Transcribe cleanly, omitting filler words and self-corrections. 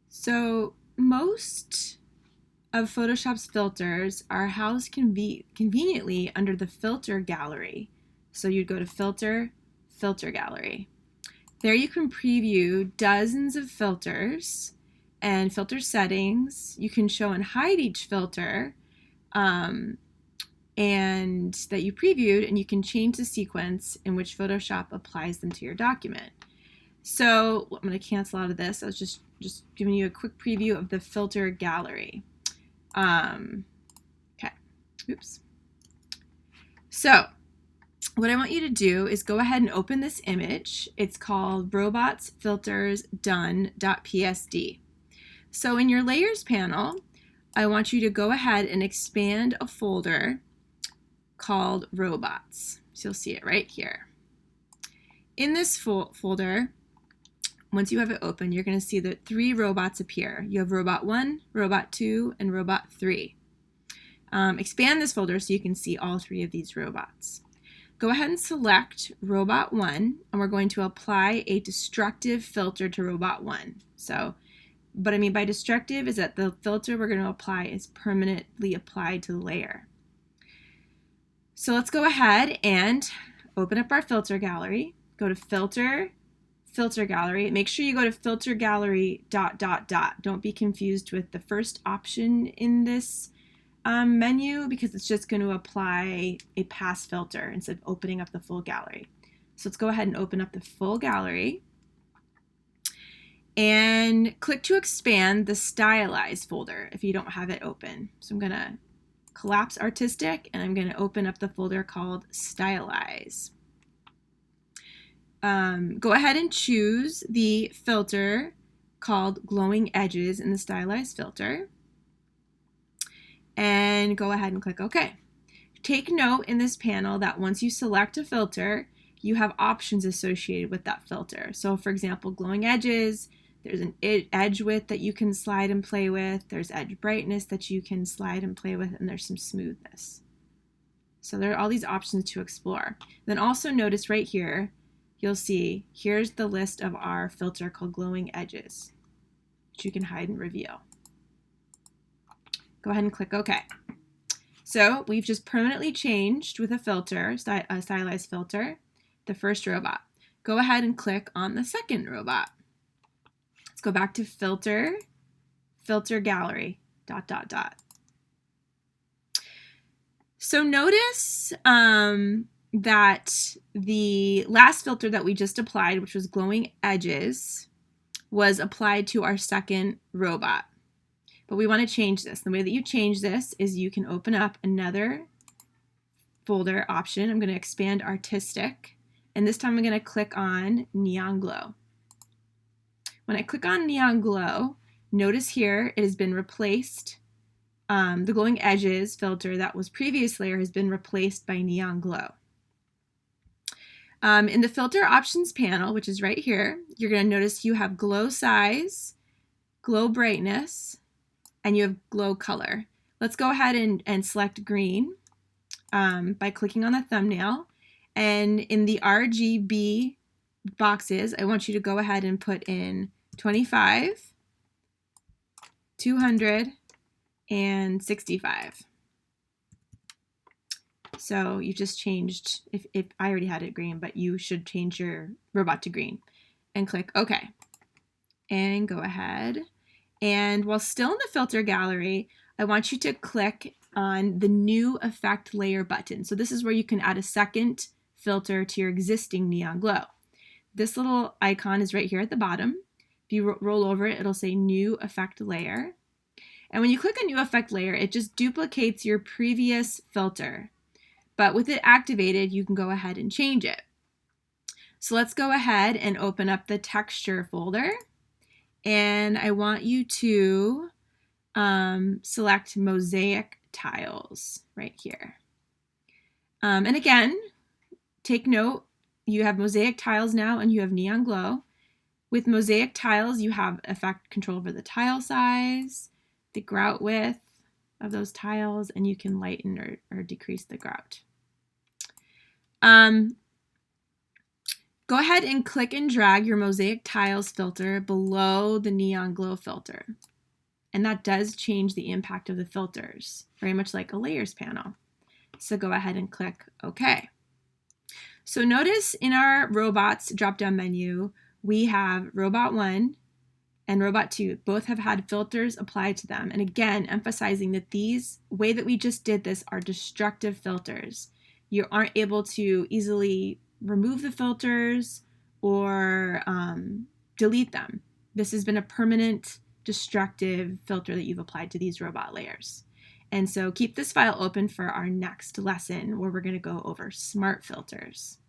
So most of Photoshop's filters are housed conveniently under the filter gallery. So you'd go to Filter, Filter Gallery. There you can preview dozens of filters and filter settings. You can show and hide each filter and that you previewed, and you can change the sequence in which Photoshop applies them to your document. So I'm going to cancel out of this. I was just giving you a quick preview of the filter gallery. Okay, oops. So what I want you to do is go ahead and open this image. It's called robotsfiltersdone.psd. So in your layers panel, I want you to go ahead and expand a folder called robots. So you'll see it right here. In this folder, once you have it open, you're going to see that 3 robots appear. You have robot 1, robot 2, and robot 3. Expand this folder so you can see all 3 of these robots. Go ahead and select robot 1, and we're going to apply a destructive filter to robot 1. So what I mean by destructive is that the filter we're going to apply is permanently applied to the layer. So let's go ahead and open up our filter gallery. Go to Filter, Filter Gallery. Make sure you go to Filter Gallery ... Don't be confused with the first option in this menu, because it's just going to apply a pass filter instead of opening up the full gallery. So let's go ahead and open up the full gallery and click to expand the Stylize folder if you don't have it open. So I'm going to collapse Artistic, and I'm going to open up the folder called Stylize. Go ahead and choose the filter called Glowing Edges in the Stylize filter, and go ahead and click OK. Take note in this panel that once you select a filter, you have options associated with that filter. So for example, glowing edges, there's an edge width that you can slide and play with, there's edge brightness that you can slide and play with, and there's some smoothness. So there are all these options to explore. Then also notice right here, you'll see here's the list of our filter called Glowing Edges, which you can hide and reveal. Go ahead and click OK. So we've just permanently changed with a filter, a stylized filter, the first robot. Go ahead and click on the second robot. Let's go back to Filter, Filter Gallery, ... So notice that the last filter that we just applied, which was Glowing Edges, was applied to our second robot. But we want to change this. The way that you change this is you can open up another folder option. I'm going to expand Artistic, and this time I'm going to click on Neon Glow. When I click on Neon Glow, notice here it has been replaced. The Glowing Edges filter that was previous layer has been replaced by Neon Glow. In the Filter Options panel, which is right here, you're going to notice you have Glow Size, Glow Brightness, and you have Glow Color. Let's go ahead and select green by clicking on the thumbnail. And in the RGB boxes, I want you to go ahead and put in 25, 200, and 65. So you just changed, if I already had it green, but you should change your robot to green, and click OK. And go ahead. And while still in the filter gallery, I want you to click on the New Effect Layer button. So this is where you can add a second filter to your existing Neon Glow. This little icon is right here at the bottom. If you roll over it, it'll say New Effect Layer. And when you click on New Effect Layer, it just duplicates your previous filter. But with it activated, you can go ahead and change it. So let's go ahead and open up the Texture folder. And I want you to select Mosaic Tiles right here. And again, take note, you have Mosaic Tiles now and you have Neon Glow. With Mosaic Tiles, you have effect control over the tile size, the grout width of those tiles, and you can lighten or decrease the grout. Go ahead and click and drag your mosaic tiles filter below the neon glow filter. And that does change the impact of the filters, very much like a layers panel. So go ahead and click OK. So notice in our robots drop-down menu, we have robot 1 and robot 2. Both have had filters applied to them. And again, emphasizing that these way that we just did this are destructive filters. You aren't able to easily remove the filters or delete them. This has been a permanent destructive filter that you've applied to these robot layers. And so keep this file open for our next lesson where we're going to go over smart filters.